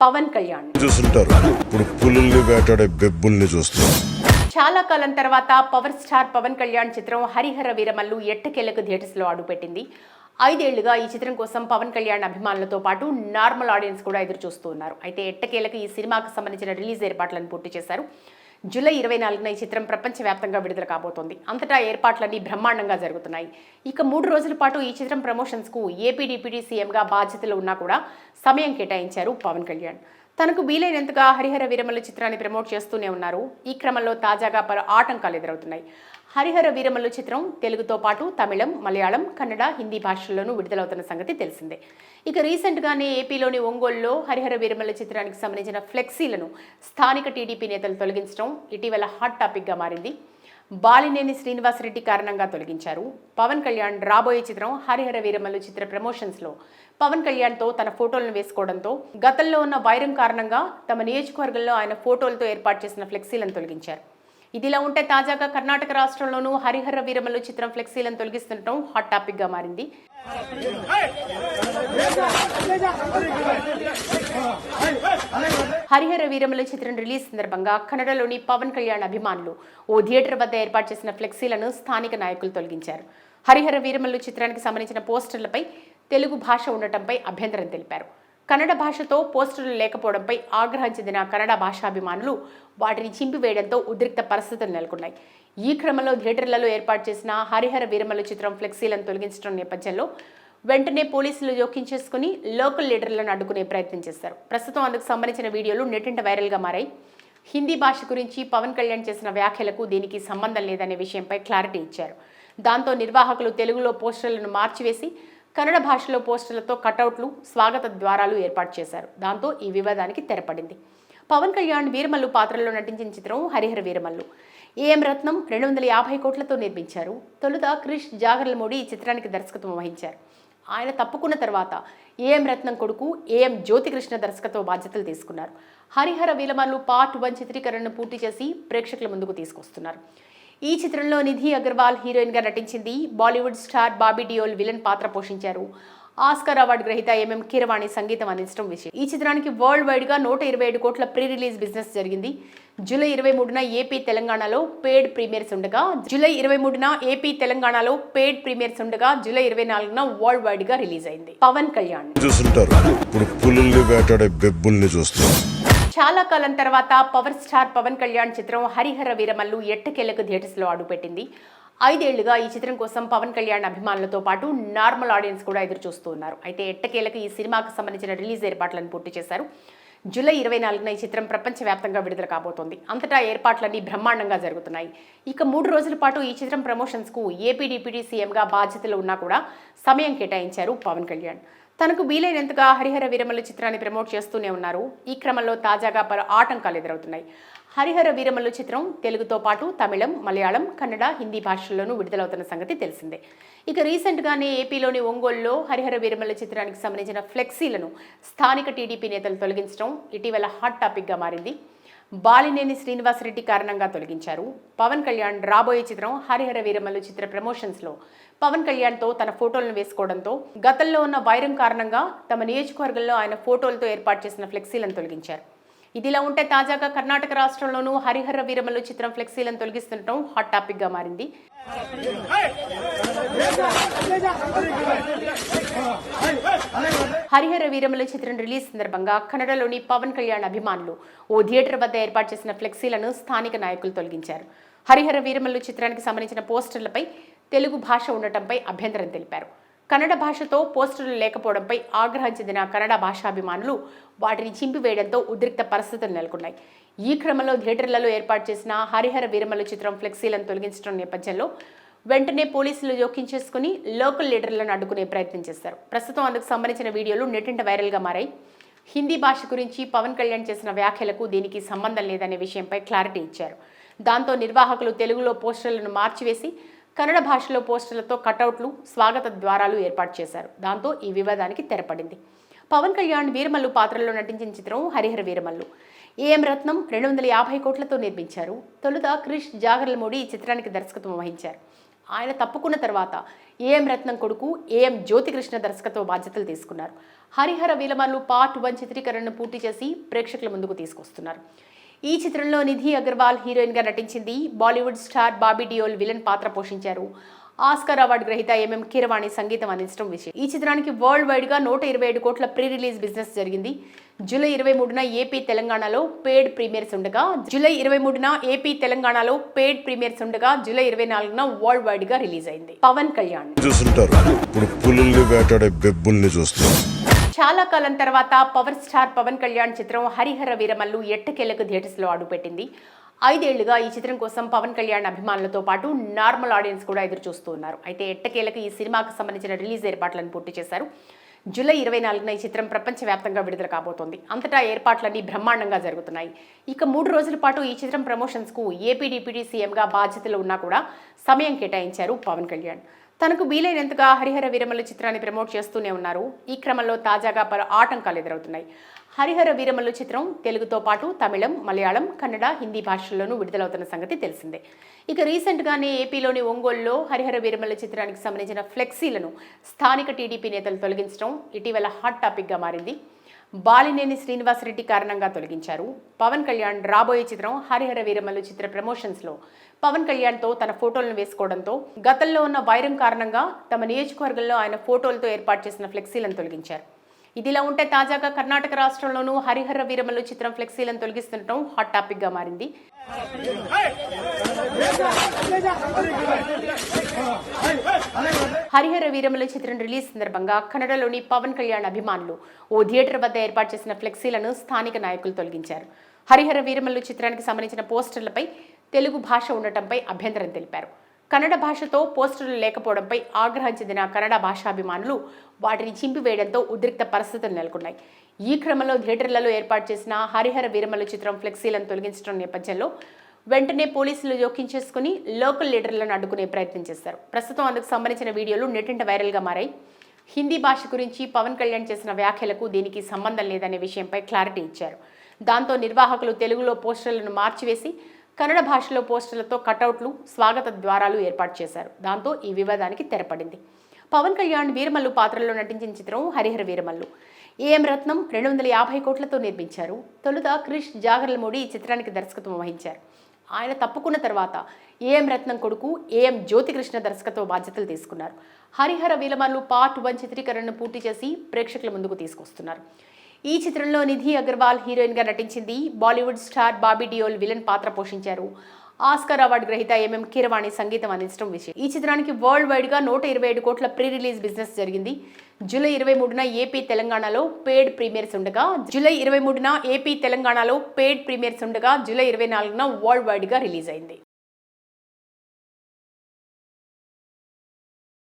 పవన్ కళ్యాణ్ చూస్తుంటారు. ఇప్పుడు పులుల్ని వేటాడే బెబ్బుల్ని చూస్తారు. చాలా కాలం తర్వాత పవర్ స్టార్ పవన్ కళ్యాణ్ చిత్రం హరిహర వీరమల్లు ఎట్టకేలకు థియేటర్స్ లో అడుగుపెట్టింది. 5 ఏళ్లుగా ఈ చిత్రం కోసం పవన్ కళ్యాణ్ అభిమానులతో పాటు నార్మల్ ఆడియన్స్ కూడా ఎదురు చూస్తూ ఉన్నారు. అయితే ఎట్టకేలకు ఈ సినిమాకు సంబంధించిన రిలీజ్ ఏర్పాట్లను పూర్తి చేశారు. జూలై 24న ఈ చిత్రం ప్రపంచవ్యాప్తంగా విడుదల కాబోతోంది. అంతటా ఏర్పాట్లన్నీ బ్రహ్మాండంగా జరుగుతున్నాయి. ఇక 3 రోజుల పాటు ఈ చిత్రం ప్రమోషన్స్కు ఏపీ డిప్యూటీ సీఎంగా బాధ్యతలు ఉన్నా కూడా సమయం కేటాయించారు పవన్ కళ్యాణ్. తనకు వీలైనంతగా హరిహర వీరమల్లు చిత్రాన్ని ప్రమోట్ చేస్తూనే ఉన్నారు. ఈ క్రమంలో తాజాగా పలు ఆటంకాలు ఎదురవుతున్నాయి. హరిహర వీరమల్లు చిత్రం తెలుగుతో పాటు తమిళం, మలయాళం, కన్నడ, హిందీ భాషల్లోనూ విడుదలవుతున్న సంగతి తెలిసిందే. ఇక రీసెంట్గానే ఏపీలోని ఒంగోలులో హరిహర వీరమల్లు చిత్రానికి సంబంధించిన ఫ్లెక్సీలను స్థానిక టీడీపీ నేతలు తొలగించడం ఇటీవల హాట్ టాపిక్గా మారింది. బాలినేని శ్రీనివాసరెడ్డి కారణంగా తొలగించారు. పవన్ కళ్యాణ్ రాబోయే చిత్రం హరిహర వీరమల్లు చిత్ర ప్రమోషన్స్లో పవన్ కళ్యాణ్తో తన ఫోటోలను వేసుకోవడంతో గతంలో ఉన్న వైరం కారణంగా తమ నియోజకవర్గంలో ఆయన ఫోటోలతో ఏర్పాటు చేసిన ఫ్లెక్సీలను తొలగించారు. ఇదిలా ఉంటే తాజాగా కర్ణాటక రాష్ట్రంలోనూ హరిహర వీరమల్లు చిత్రం ఫ్లెక్సీలను తొలగిస్తుండటం హాట్ టాపిక్గా మారింది. హరిహర వీరమల్లు చిత్రం రిలీజ్ సందర్భంగా కన్నడలోని పవన్ కళ్యాణ్ అభిమానులు ఓ థియేటర్ వద్ద ఏర్పాటు చేసిన ఫ్లెక్సీలను స్థానిక నాయకులు తొలగించారు. హరిహర వీరమల్లు చిత్రానికి సంబంధించిన పోస్టర్లపై తెలుగు భాష ఉండటంపై అభ్యంతరం తెలిపారు. కన్నడ భాషతో పోస్టర్లు లేకపోవడంపై ఆగ్రహం చెందిన కన్నడ భాషాభిమానులు వాటిని చింపివేయడంతో ఉద్రిక్త పరిస్థితులు నెలకొన్నాయి. ఈ క్రమంలో థియేటర్లలో ఏర్పాటు చేసిన హరిహర వీరమల్లు చిత్రం ఫ్లెక్సీలను తొలగించడం నేపథ్యంలో వెంటనే పోలీసులు జోక్యం చేసుకుని లోకల్ లీడర్లను అడ్డుకునే ప్రయత్నం చేశారు. ప్రస్తుతం అందుకు సంబంధించిన వీడియోలు నెట్టింట వైరల్గా మారాయి. హిందీ భాష గురించి పవన్ కళ్యాణ్ చేసిన వ్యాఖ్యలకు దీనికి సంబంధం లేదనే విషయంపై క్లారిటీ ఇచ్చారు. దాంతో నిర్వాహకులు తెలుగులో పోస్టర్లను మార్చివేసి కన్నడ భాషలో పోస్టర్లతో కటౌట్లు, స్వాగత ద్వారాలు ఏర్పాటు చేశారు. దాంతో ఈ వివాదానికి తెరపడింది. పవన్ కళ్యాణ్ వీరమల్లు పాత్రలో నటించిన చిత్రం హరిహర వీరమల్లు. ఏఎం రత్నం 250 కోట్లతో నిర్మించారు. తొలుత క్రిష్ జాగర్లమూడి ఈ చిత్రానికి దర్శకత్వం వహించారు. ఆయన తప్పుకున్న తర్వాత ఏఎం రత్నం కొడుకు ఏఎం జ్యోతికృష్ణ దర్శకత్వ బాధ్యతలు తీసుకున్నారు. హరిహర వీరమల్లు పార్ట్ 1 చిత్రీకరణను పూర్తి చేసి ప్రేక్షకుల ముందుకు తీసుకొస్తున్నారు. ఈ చిత్రంలో నిధి అగర్వాల్ హీరోయిన్గా నటించింది. బాలీవుడ్ స్టార్ బాబీ డియోల్ విలన్ పాత్ర పోషించారు. ఆస్కార్ అవార్డు గ్రహీత ఎంఎం కీరవాణి సంగీతం అందించడం విషయం. ఈ చిత్రానికి వరల్డ్ వైడ్గా 127 కోట్ల ప్రీ రిలీజ్ బిజినెస్ జరిగింది. జూలై 23న ఏపీ తెలంగాణలో పెయిడ్ ప్రీమియర్స్ ఉండగా జూలై 24న వరల్డ్ వైడ్గా రిలీజ్ అయింది. పవన్ కళ్యాణ్ చూస్తుంటారు. ఇప్పుడు పులుల్ని వేటాడే బెబ్బుల్ని చూస్తారు. చాలా కాలం తర్వాత పవర్ స్టార్ పవన్ కళ్యాణ్ చిత్రం హరిహర వీరమల్లు ఎట్టకేలకు థియేటర్స్ లో అడుగుపెట్టింది. 5 ఏళ్లుగా ఈ చిత్రం కోసం పవన్ కళ్యాణ్ అభిమానులతో పాటు నార్మల్ ఆడియన్స్ కూడా ఎదురు చూస్తూ ఉన్నారు. అయితే ఎట్టకేలకు ఈ సినిమాకు సంబంధించిన రిలీజ్ ఏర్పాట్లను పూర్తి చేశారు. జూలై 24న ఈ చిత్రం ప్రపంచవ్యాప్తంగా విడుదల కాబోతోంది. అంతటా ఏర్పాట్లన్నీ బ్రహ్మాండంగా జరుగుతున్నాయి. ఇక 3 రోజుల పాటు ఈ చిత్రం ప్రమోషన్స్కు ఏపీ డిప్యూటీ సీఎంగా బాధ్యతలు ఉన్నా కూడా సమయం కేటాయించారు పవన్ కళ్యాణ్. తనకు వీలైనంతగా హరిహర వీరమల్లు చిత్రాన్ని ప్రమోట్ చేస్తూనే ఉన్నారు. ఈ క్రమంలో తాజాగా పలు ఆటంకాలు ఎదురవుతున్నాయి. హరిహర వీరమల్లు చిత్రం తెలుగుతో పాటు తమిళం, మలయాళం, కన్నడ, హిందీ భాషల్లోనూ విడుదలవుతున్న సంగతి తెలిసిందే. ఇక రీసెంట్గానే ఏపీలోని ఒంగోలులో హరిహర వీరమల్లు చిత్రానికి సంబంధించిన ఫ్లెక్సీలను స్థానిక టీడీపీ నేతలు తొలగించడం ఇటీవల హాట్ టాపిక్గా మారింది. బాలినేని శ్రీనివాసరెడ్డి కారణంగా తొలగించారు. పవన్ కళ్యాణ్ రాబోయే చిత్రం హరిహర వీరమల్లు చిత్ర ప్రమోషన్స్లో పవన్ కళ్యాణ్తో తన ఫోటోలను వేసుకోవడంతో గతంలో ఉన్న వైరం కారణంగా తమ నియోజకవర్గంలో ఆయన ఫోటోలతో ఏర్పాటు చేసిన ఫ్లెక్సీలను తొలగించారు. ఇదిలా ఉంటే తాజాగా కర్ణాటక రాష్ట్రంలోనూ హరిహర వీరమల్లు చిత్రం ఫ్లెక్సీలను తొలగిస్తుండటం హాట్ టాపిక్గా మారింది. హరిహర వీరమల్లు చిత్రం రిలీజ్ సందర్భంగా కన్నడలోని పవన్ కళ్యాణ్ అభిమానులు ఓ థియేటర్ వద్ద ఏర్పాటు చేసిన ఫ్లెక్సీలను స్థానిక నాయకులు తొలగించారు. హరిహర వీరమల్లు చిత్రానికి సంబంధించిన పోస్టర్లపై తెలుగు భాష ఉండటంపై అభ్యంతరం తెలిపారు. కన్నడ భాషతో పోస్టర్లు లేకపోవడంపై ఆగ్రహం చెందిన కన్నడ భాషాభిమానులు వాటిని చింపివేయడంతో ఉద్రిక్త పరిస్థితులు నెలకొన్నాయి. ఈ క్రమంలో థియేటర్లలో ఏర్పాటు చేసిన హరిహర వీరమల్లు చిత్రం ఫ్లెక్సీలను తొలగించడం నేపథ్యంలో వెంటనే పోలీసులు జోక్యం చేసుకుని లోకల్ లీడర్లను అడ్డుకునే ప్రయత్నం చేశారు. ప్రస్తుతం అందుకు సంబంధించిన వీడియోలు నెట్టింట వైరల్గా మారాయి. హిందీ భాష గురించి పవన్ కళ్యాణ్ చేసిన వ్యాఖ్యలకు దీనికి సంబంధం లేదనే విషయంపై క్లారిటీ ఇచ్చారు. దాంతో నిర్వాహకులు తెలుగులో పోస్టర్లను మార్చివేసి కన్నడ భాషలో పోస్టర్లతో కటౌట్లు, స్వాగత ద్వారాలు ఏర్పాటు చేశారు. దాంతో ఈ వివాదానికి తెరపడింది. పవన్ కళ్యాణ్ వీరమల్లు పాత్రలో నటించిన చిత్రం హరిహర వీరమల్లు. ఏఎం రత్నం 250 కోట్లతో నిర్మించారు. తొలుత క్రిష్ జాగర్లమూడి ఈ చిత్రానికి దర్శకత్వం వహించారు. ఆయన తప్పుకున్న తర్వాత ఏఎం రత్నం కొడుకు ఏఎం జ్యోతికృష్ణ దర్శకత్వ బాధ్యతలు తీసుకున్నారు. హరిహర వీరమల్లు పార్ట్ 1 చిత్రీకరణను పూర్తి చేసి ప్రేక్షకుల ముందుకు తీసుకొస్తున్నారు. ఈ చిత్రంలో నిధి అగర్వాల్ హీరోయిన్గా నటించింది. బాలీవుడ్ స్టార్ బాబీ డియోల్ విలన్ పాత్ర పోషించారు. ఆస్కార్ అవార్డు గ్రహీత ఎంఎం కీరవాణి సంగీతం అందించడం విషయం. ఈ చిత్రానికి వరల్డ్ వైడ్ గా 127 కోట్ల ప్రీ రిలీజ్ బిజినెస్ జరిగింది. జూలై 23న ఏపీ తెలంగాణలో పెయిడ్ ప్రీమియర్స్ ఉండగా జూలై 24న వరల్డ్ వైడ్ గా రిలీజ్ అయింది. పవన్ కళ్యాణ్ చూస్తుంటారు. ఇప్పుడు పులుల్ని వేటాడే బెబ్బుల్ని చూస్తారు. చాలా కాలం తర్వాత పవర్ స్టార్ పవన్ కళ్యాణ్ చిత్రం హరిహర వీరమల్లు ఎట్టకేలకు థియేటర్స్ లో అడుగుపెట్టింది. 5 ఏళ్లుగా ఈ చిత్రం కోసం పవన్ కళ్యాణ్ అభిమానులతో పాటు నార్మల్ ఆడియన్స్ కూడా ఎదురు చూస్తూ ఉన్నారు. అయితే ఎట్టకేలకు ఈ సినిమాకు సంబంధించిన రిలీజ్ ఏర్పాట్లను పూర్తి చేశారు. జూలై 24న ఈ చిత్రం ప్రపంచవ్యాప్తంగా విడుదల కాబోతోంది. అంతటా ఏర్పాట్లన్నీ బ్రహ్మాండంగా జరుగుతున్నాయి. ఇక 3 రోజుల పాటు ఈ చిత్రం ప్రమోషన్స్ కు ఏపీ డిప్యూటీ సీఎంగా బాధ్యతలు ఉన్నా కూడా సమయం కేటాయించారు పవన్ కళ్యాణ్. తనకు వీలైనంతగా హరిహర వీరమల్లు చిత్రాన్ని ప్రమోట్ చేస్తూనే ఉన్నారు. ఈ క్రమంలో తాజాగా పలు ఆటంకాలు ఎదురవుతున్నాయి. హరిహర వీరమల్లు చిత్రం తెలుగుతో పాటు తమిళం, మలయాళం, కన్నడ, హిందీ భాషల్లోనూ విడుదలవుతున్న సంగతి తెలిసిందే. ఇక రీసెంట్గానే ఏపీలోని ఒంగోలులో హరిహర వీరమల్లు చిత్రానికి సంబంధించిన ఫ్లెక్సీలను స్థానిక టీడీపీ నేతలు తొలగించడం ఇటీవల హాట్ టాపిక్గా మారింది. బాలినేని శ్రీనివాసరెడ్డి కారణంగా తొలగించారు. పవన్ కళ్యాణ్ రాబోయే చిత్రం హరిహర వీరమల్లు చిత్ర ప్రమోషన్స్లో పవన్ కళ్యాణ్తో తన ఫోటోలను వేసుకోవడంతో గతంలో ఉన్న వైరం కారణంగా తమ నియోజకవర్గంలో ఆయన ఫోటోలతో ఏర్పాటు చేసిన ఫ్లెక్సీలను తొలగించారు. ఇదిలా ఉంటే తాజాగా కర్ణాటక రాష్ట్రంలోనూ హరిహర వీరమల్లు చిత్రం ఫ్లెక్సీలను తొలగిస్తుండటం హాట్ టాపిక్గా మారింది. హరిహర వీరమల్లు చిత్రం రిలీజ్ సందర్భంగా కన్నడలోని పవన్ కళ్యాణ్ అభిమానులు ఓ థియేటర్ వద్ద ఏర్పాటు చేసిన ఫ్లెక్సీలను స్థానిక నాయకులు తొలగించారు. హరిహర వీరమల్లు చిత్రానికి సంబంధించిన పోస్టర్లపై తెలుగు భాష ఉండటంపై అభ్యంతరం తెలిపారు. కన్నడ భాషతో పోస్టర్లు లేకపోవడంపై ఆగ్రహం చెందిన కన్నడ భాషాభిమానులు వాటిని చింపివేయడంతో ఉద్రిక్త పరిస్థితులు నెలకొన్నాయి. ఈ క్రమంలో థియేటర్లలో ఏర్పాటు చేసిన హరిహర వీరమల్లు చిత్రం ఫ్లెక్సీలను తొలగించడం నేపథ్యంలో వెంటనే పోలీసులు జోక్యం చేసుకుని లోకల్ లీడర్లను అడ్డుకునే ప్రయత్నం చేశారు. ప్రస్తుతం అందుకు సంబంధించిన వీడియోలు నెట్టింట వైరల్గా మారాయి. హిందీ భాష గురించి పవన్ కళ్యాణ్ చేసిన వ్యాఖ్యలకు దీనికి సంబంధం లేదనే విషయంపై క్లారిటీ ఇచ్చారు. దాంతో నిర్వాహకులు తెలుగులో పోస్టర్లను మార్చివేసి కన్నడ భాషలో పోస్టర్లతో కటౌట్లు, స్వాగత ద్వారాలు ఏర్పాటు చేశారు. దాంతో ఈ వివాదానికి తెరపడింది. పవన్ కళ్యాణ్ వీరమల్లు పాత్రలో నటించిన చిత్రం హరిహర వీరమల్లు. ఏఎం రత్నం 250 కోట్లతో నిర్మించారు. తొలుత క్రిష్ జాగర్లమూడి ఈ చిత్రానికి దర్శకత్వం వహించారు. ఆయన తప్పుకున్న తర్వాత ఏఎం రత్నం కొడుకు ఏఎం జ్యోతికృష్ణ దర్శకత్వ బాధ్యతలు తీసుకున్నారు. హరిహర వీరమల్లు పార్ట్ 1 చిత్రీకరణను పూర్తి చేసి ప్రేక్షకుల ముందుకు తీసుకొస్తున్నారు. ఈ చిత్రంలో నిధి అగర్వాల్ హీరోయిన్గా నటించింది. బాలీవుడ్ స్టార్ బాబీ డియోల్ విలన్ పాత్ర పోషించారు. ఆస్కార్ అవార్డు గ్రహీత ఎంఎం కీరవాణి సంగీతం అందించడం విషయం. ఈ చిత్రానికి వరల్డ్ వైడ్ గా 127 కోట్ల ప్రీ రిలీజ్ బిజినెస్ జరిగింది. జూలై 23న ఏపీ తెలంగాణలో పెయిడ్ ప్రీమియర్స్ ఉండగా జూలై 24న వరల్డ్ వైడ్ గా రిలీజ్ అయింది.